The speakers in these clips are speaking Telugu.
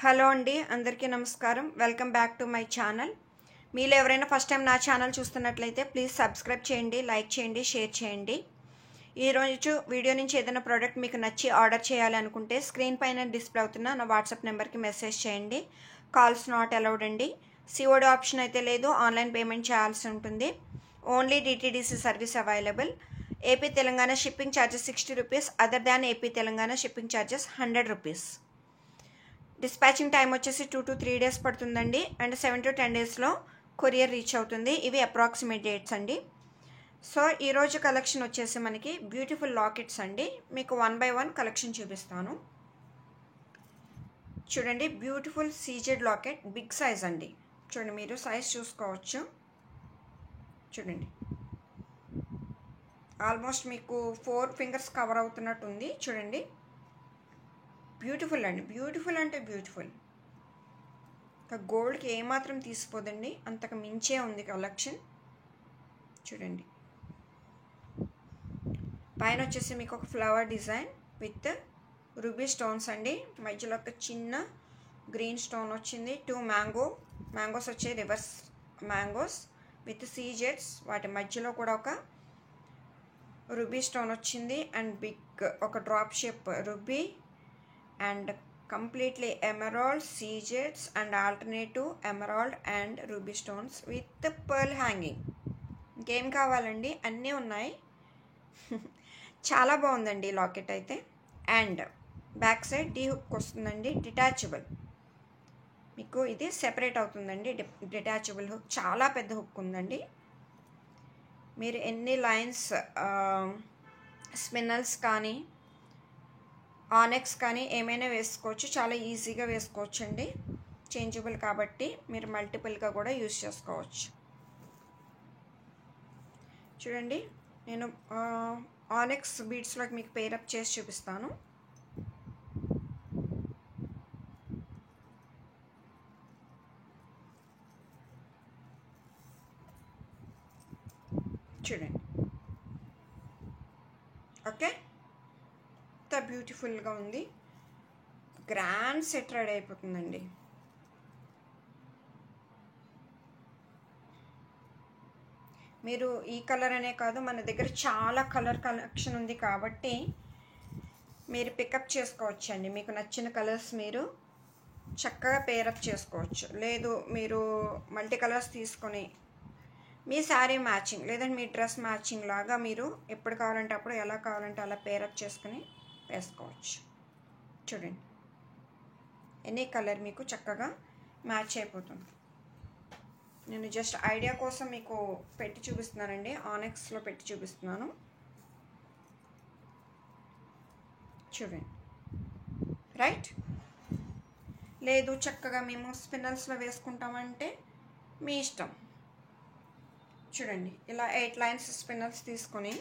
హలో అండి, అందరికీ నమస్కారం. Welcome back to my channel. మీలో ఎవరైనా ఫస్ట్ టైం నా ఛానల్ చూస్తున్నట్లయితే ప్లీజ్ సబ్స్క్రైబ్ చేయండి, లైక్ చేయండి, షేర్ చేయండి. ఈరోజు వీడియో నుంచి ఏదైనా ప్రోడక్ట్ మీకు నచ్చి ఆర్డర్ చేయాలి అనుకుంటే స్క్రీన్ పైన డిస్ప్లే అవుతున్న నా వాట్సాప్ నెంబర్కి మెసేజ్ చేయండి. కాల్స్ నాట్ అలౌడ్ అండి. సిఓడి ఆప్షన్ అయితే లేదు, ఆన్లైన్ పేమెంట్ చేయాల్సి ఉంటుంది. Only DTDC service available. AP Telangana shipping charges 60 rupees, other than AP Telangana shipping charges 100 rupees. Dispatching time వచ్చేసి 2 to 3 days పడుతుందండి, అండ్ 7 to 10 daysలో కొరియర్ రీచ్ అవుతుంది. ఇవి అప్రాక్సిమేట్ డేట్స్ అండి. సో ఈరోజు కలెక్షన్ వచ్చేసి మనకి బ్యూటిఫుల్ లాకెట్స్ అండి. మీకు 1 by 1 కలెక్షన్ చూపిస్తాను. చూడండి, beautiful CZ locket, big size అండి. చూడండి, మీరు సైజ్ చూసుకోవచ్చు. చూడండి, ఆల్మోస్ట్ మీకు 4 fingers కవర్ అవుతున్నట్టు ఉంది. చూడండి, బ్యూటిఫుల్ అండి. బ్యూటిఫుల్ అంటే బ్యూటిఫుల్. ఇంకా గోల్డ్కి ఏమాత్రం తీసిపోదండి, అంతకు మించే ఉంది కలెక్షన్. చూడండి, పైన వచ్చేసి మీకు ఒక flower design with ruby stones అండి. మధ్యలో ఒక చిన్న గ్రీన్ స్టోన్ వచ్చింది. 2 మ్యాంగోస్ వచ్చాయి, రివర్స్ మ్యాంగోస్ విత్ సీజెడ్స్. వాటి మధ్యలో కూడా ఒక రూబీ స్టోన్ వచ్చింది, అండ్ బిగ్ ఒక drop shape ruby, and completely emerald seeds and alternative emerald and ruby stones with pearl hanging. ఇంకేం కావాలండి, అన్నీ ఉన్నాయి. చాలా బాగుందండి ఈ లాకెట్ అయితే. And back side D hook వస్తుందండి, డిటాచబుల్. మీకు ఇది సెపరేట్ అవుతుందండి, డిటాచబుల్ హుక్. చాలా పెద్ద హుక్ ఉందండి. మీరు ఎన్ని లైన్స్ స్పిన్నల్స్ కానీ ఆనెక్స్ కానీ ఏమైనా వేసుకోవచ్చు, చాలా ఈజీగా వేసుకోవచ్చు అండి. చేంజబుల్ కాబట్టి మీరు మల్టిపుల్గా కూడా యూజ్ చేసుకోవచ్చు. చూడండి, నేను ఆనెక్స్ బీడ్స్లోకి మీకు పేరప్ చేసి చూపిస్తాను. చూడండి, ఓకే, ఎంత బ్యూటిఫుల్గా ఉంది. గ్రాండ్ సెట్ రెడీ అయిపోతుందండి. మీరు ఈ కలర్ అనే కాదు, మన దగ్గర చాలా కలర్ కలెక్షన్ ఉంది కాబట్టి మీరు పికప్ చేసుకోవచ్చు అండి. మీకు నచ్చిన కలర్స్ మీరు చక్కగా పేరప్ చేసుకోవచ్చు. లేదు మీరు మల్టీ కలర్స్ తీసుకొని మీ శారీ మ్యాచింగ్ లేదంటే మీ డ్రెస్ మ్యాచింగ్ లాగా మీరు ఎప్పుడు కావాలంటే అప్పుడు, ఎలా కావాలంటే అలా పేరప్ చేసుకుని వేసుకోవచ్చు. చూడండి, ఎనీ కలర్ మీకు చక్కగా మ్యాచ్ అయిపోతుంది. నేను జస్ట్ ఐడియా కోసం మీకు పెట్టి చూపిస్తున్నానండి, ఆనెక్స్లో పెట్టి చూపిస్తున్నాను. చూడండి, రైట్. లేదు చక్కగా మేము స్పిన్నల్స్లో వేసుకుంటామంటే మీ ఇష్టం. చూడండి, ఇలా 8 lines స్పిన్నల్స్ తీసుకొని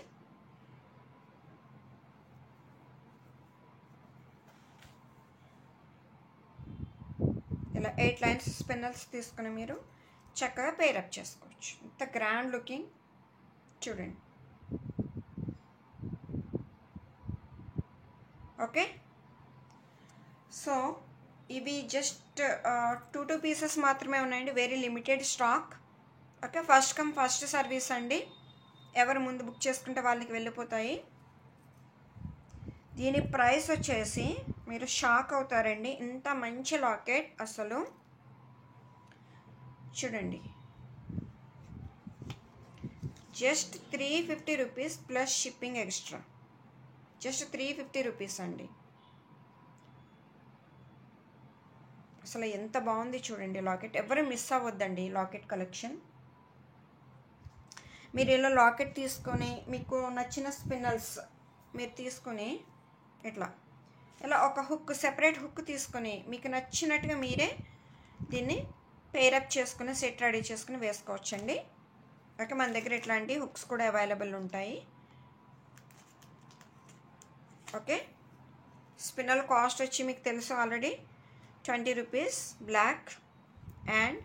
ఇలా 8 lines స్పిన్నల్స్ తీసుకుని మీరు చక్కగా పేరప్ చేసుకోవచ్చు. ఇంత గ్రాండ్ లుకింగ్. చూడండి, ఓకే. సో ఇవి జస్ట్ 2 pieces మాత్రమే ఉన్నాయండి, very limited stock. Okay, first come first service అండి. ఎవరు ముందు బుక్ చేసుకుంటే వాళ్ళకి వెళ్ళిపోతాయి. దీని ప్రైస్ వచ్చేసి మీరు షాక్ అవుతారండి, ఇంత మంచి లాకెట్ అసలు. చూడండి, just 350 rupees plus shipping extra. Just 350 rupees అండి. అసలు ఎంత బాగుంది చూడండి లాకెట్. ఎవరు మిస్ అవ్వద్దండి ఈ లాకెట్ కలెక్షన్. మీరు ఇలా లాకెట్ తీసుకొని మీకు నచ్చిన స్పిన్నల్స్ మీరు తీసుకొని ఇలా ఒక హుక్, సెపరేట్ హుక్ తీసుకొని మీకు నచ్చినట్టుగా మీరే దీన్ని పేరప్ చేసుకుని సెట్ రెడీ చేసుకుని వేసుకోవచ్చండి. ఓకే, మన దగ్గర ఇట్లాంటి హుక్స్ కూడా అవైలబుల్ ఉంటాయి. ఓకే, స్పిన్నల్ కాస్ట్ వచ్చి మీకు తెలుసు already 20 rupees black, and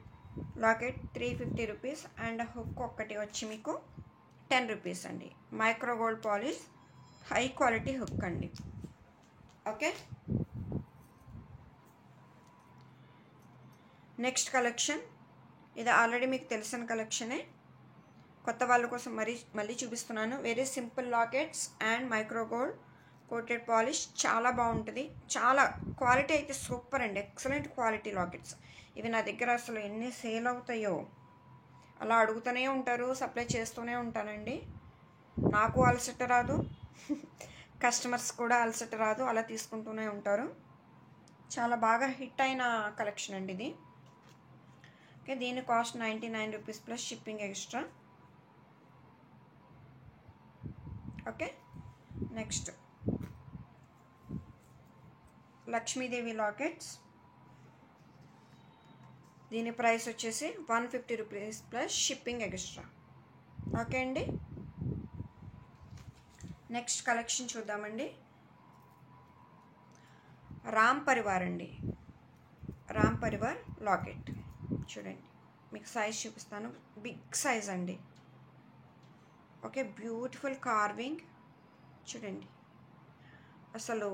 locket 350 rupees, and hook ఒక్కటి వచ్చి మీకు 10 రూపీస్ అండి. Micro gold polish high quality hook అండి. ఓకే, నెక్స్ట్ కలెక్షన్, ఇది ఆల్రెడీ మీకు తెలిసిన కలెక్షనే, కొత్త వాళ్ళ కోసం మళ్ళీ చూపిస్తున్నాను. Very simple lockets and micro gold coated polish, చాలా బాగుంటుంది. చాలా క్వాలిటీ అయితే సూపర్ అండి, ఎక్సలెంట్ క్వాలిటీ లాకెట్స్. ఇవి నా దగ్గర అసలు ఎన్ని సేల్ అవుతాయో, అలా అడుగుతూనే ఉంటారు, సప్లై చేస్తూనే ఉంటానండి. నాకు అలసట రాదు, కస్టమర్స్ కూడా అలసట రాదు, అలా తీసుకుంటూనే ఉంటారు. చాలా బాగా హిట్ అయిన కలెక్షన్ అండి ఇది. ఓకే, దీని cost 99 rupees plus shipping extra. Okay, next Lakshmidevi lockets. దీని ప్రైస్ వచ్చేసి 150 rupees plus shipping extra. Okay అండి, నెక్స్ట్ కలెక్షన్ చూద్దామండి. రామ్ పరివార్ అండి, రామ్ పరివార్ లాకెట్. చూడండి, మీకు సైజ్ చూపిస్తాను, బిగ్ సైజ్ అండి. Okay, beautiful carving. చూడండి, అసలు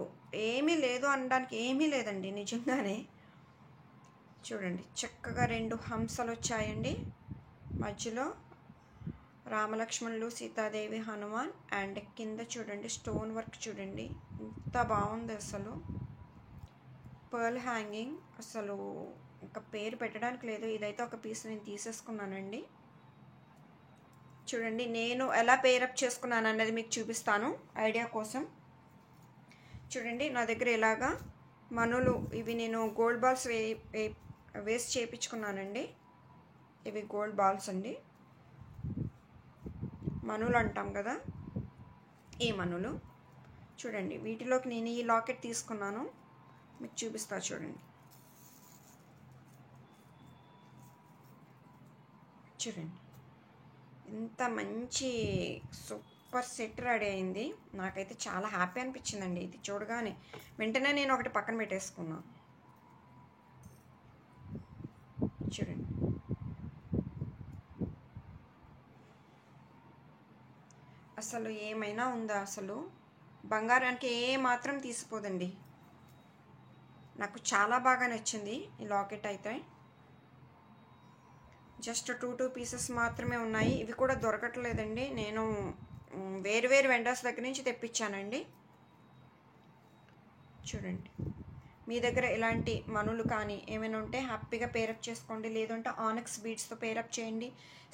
ఏమీ లేదు అనడానికి ఏమీ లేదండి, నిజంగానే. చూడండి, చక్కగా 2 హంసలు వచ్చాయండి, మధ్యలో రామలక్ష్మణులు, సీతాదేవి, హనుమాన్, అండ్ కింద చూడండి స్టోన్ వర్క్. చూడండి ఎంత బాగుంది అసలు. పర్ల్ హ్యాంగింగ్, అసలు ఇంకా పేరు పెట్టడానికి లేదు. ఇదైతే ఒక పీస్ నేను తీసేసుకున్నానండి. చూడండి, నేను ఎలా పేరప్ చేసుకున్నాను అన్నది మీకు చూపిస్తాను ఐడియా కోసం. చూడండి, నా దగ్గర ఇలాగా మనులు, ఇవి నేను గోల్డ్ బాల్స్ వేస్ట్ చేయించుకున్నానండి. ఇవి గోల్డ్ బాల్స్ అండి, మనులు అంటాం కదా, ఈ మనులు. చూడండి, వీటిలోకి నేను ఈ లాకెట్ తీసుకున్నాను, మీకు చూపిస్తా. చూడండి, చూడండి ఎంత మంచి సూపర్ సెట్ రెడీ అయింది. నాకైతే చాలా హ్యాపీ అనిపించిందండి ఇది చూడగానే. వెంటనే నేను ఒకటి పక్కన పెట్టేసుకున్నాను. చూడండి, అసలు ఏమైనా ఉందా, అసలు బంగారానికి ఏ మాత్రం తీసిపోదండి. నాకు చాలా బాగా నచ్చింది ఈ లాకెట్ అయితే. జస్ట్ 2 పీసెస్ మాత్రమే ఉన్నాయి, ఇవి కూడా దొరకట్లేదండి. నేను వేరు వెండర్స్ దగ్గర నుంచి తెప్పించానండి. చూడండి, మీ దగ్గర ఇలాంటి మనులు కానీ ఏమైనా ఉంటే హ్యాపీగా పేరప్ చేసుకోండి, లేదంటే ఆనెక్స్ బీడ్స్తో పేరప్ చేయండి,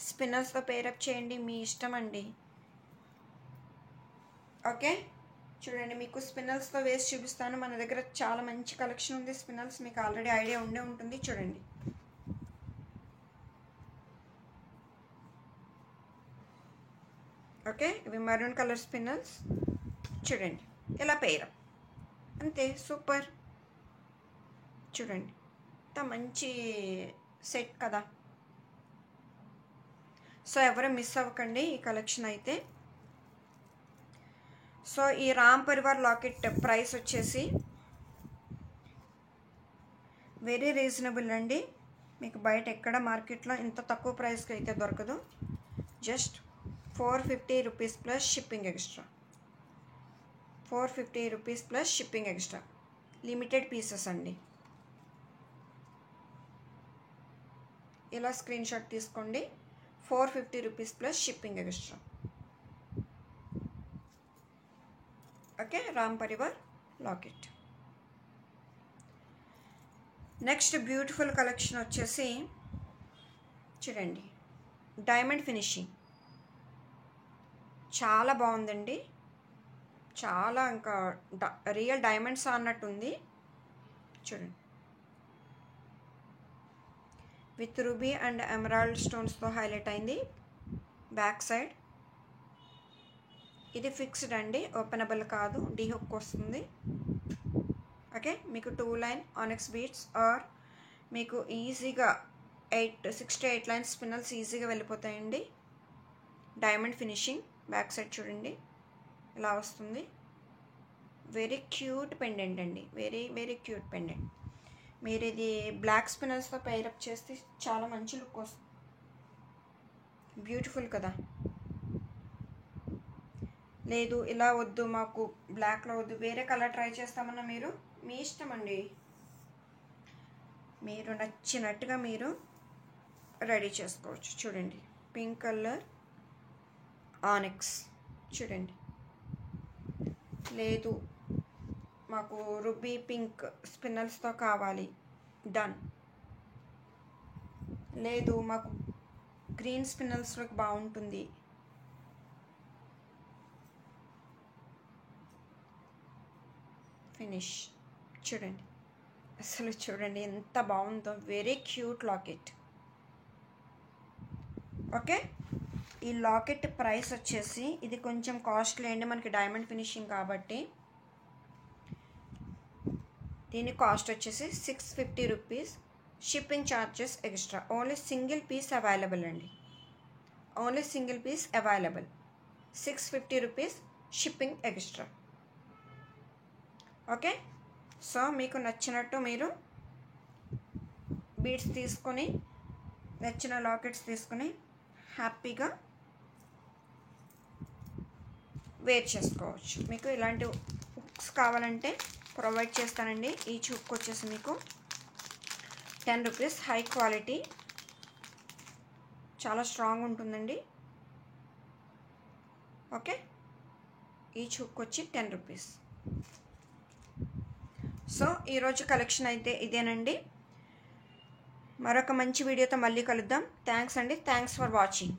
స్పిన్నర్స్తో పేరప్ చేయండి, మీ ఇష్టం అండి. ఓకే, చూడండి, మీకు స్పిన్నల్స్తో వేసి చూపిస్తాను. మన దగ్గర చాలా మంచి కలెక్షన్ ఉంది స్పిన్నల్స్, మీకు ఆల్రెడీ ఐడియా ఉండే ఉంటుంది. చూడండి, ఓకే, ఇవి మరూన్ కలర్ స్పిన్నల్స్. చూడండి, ఇలా పేరప్, అంతే, సూపర్. చూడండి, ఇంత మంచి సెట్ కదా. సో ఎవరు మిస్ అవ్వకండి ఈ కలెక్షన్ అయితే. సో ఈ రామ్ పరివార్ లాకెట్ ప్రైస్ వచ్చేసి వెరీ రీజనబుల్ అండి. మీకు బయట ఎక్కడ మార్కెట్లో ఇంత తక్కువ ప్రైస్కి అయితే దొరకదు. Just 450 rupees plus shipping extra. 450 rupees plus shipping extra. Limited pieces అండి. ఇలా స్క్రీన్ షాట్ తీసుకోండి. 450 rupees plus shipping extra. Okay, Ram Parivar locket. Next beautiful collection వచ్చేసి చూడండి, డైమండ్ ఫినిషింగ్, చాలా బాగుందండి. చాలా ఇంకా రియల్ డైమండ్స్ అన్నట్టుంది. చూడండి, విత్ రూబీ అండ్ ఎమరాల్డ్ స్టోన్స్తో హైలైట్ అయింది. బ్యాక్ సైడ్ ఇది ఫిక్స్డ్ అండి, ఓపెనబుల్ కాదు, డీ హుక్ వస్తుంది. ఓకే, మీకు 2 లైన్ ఆనెక్స్ బీడ్స్ ఆర్ మీకు ఈజీగా 6 to 8 లైన్స్ స్పిన్నల్స్ ఈజీగా వెళ్ళిపోతాయండి. Diamond finishing. బ్యాక్ సైడ్ చూడండి ఇలా వస్తుంది. వెరీ క్యూట్ పెండెంట్ అండి, వెరీ క్యూట్ పెండెంట్. మీరు ఇది బ్లాక్ స్పిన్నర్స్తో పేరప్ చేస్తే చాలా మంచి లుక్ వస్తుంది. బ్యూటిఫుల్ కదా. లేదు ఇలా వద్దు, మాకు బ్లాక్లో వద్దు, వేరే కలర్ ట్రై చేస్తామన్నా మీరు మీ ఇష్టం అండి. మీరు నచ్చినట్టుగా మీరు రెడీ చేసుకోవచ్చు. చూడండి, పింక్ కలర్ ఆనిక్స్ చూడండి. లేదు మాకు రుబీ పింక్ స్పిన్నల్స్తో కావాలి, డన్. లేదు మాకు గ్రీన్ స్పిన్నల్స్లోకి బాగుంటుంది, ఫినిష్. చూడండి, అసలు చూడండి ఎంత బాగుందో, వెరీ క్యూట్ లాకెట్. ఓకే, ఈ లాకెట్ ప్రైస్ వచ్చేసి ఇది కొంచెం కాస్ట్లీ అండి, మనకి డైమండ్ ఫినిషింగ్ కాబట్టి. దీని కాస్ట్ వచ్చేసి 650 rupees, shipping charges extra. Only single piece available అండి, only single piece available. 650 rupees, shipping extra. Okay, so మీకు నచ్చినట్టు మీరు బీడ్స్ తీసుకొని, నచ్చిన లాకెట్స్ తీసుకొని హ్యాపీగా వేర్ చేసుకోవచ్చు. మీకు ఇలాంటి హుక్స్ కావాలంటే ప్రొవైడ్ చేస్తానండి. ఈ హుక్ వచ్చేసి మీకు 10 రూపీస్, హై క్వాలిటీ, చాలా స్ట్రాంగ్ ఉంటుందండి. ఓకే, ఈ హుక్ వచ్చి 10 రూపీస్. సో ఈరోజు కలెక్షన్ అయితే ఇదేనండి. మరొక మంచి వీడియోతో మళ్ళీ కలుద్దాం. థ్యాంక్స్ అండి, థ్యాంక్స్ ఫర్ వాచింగ్.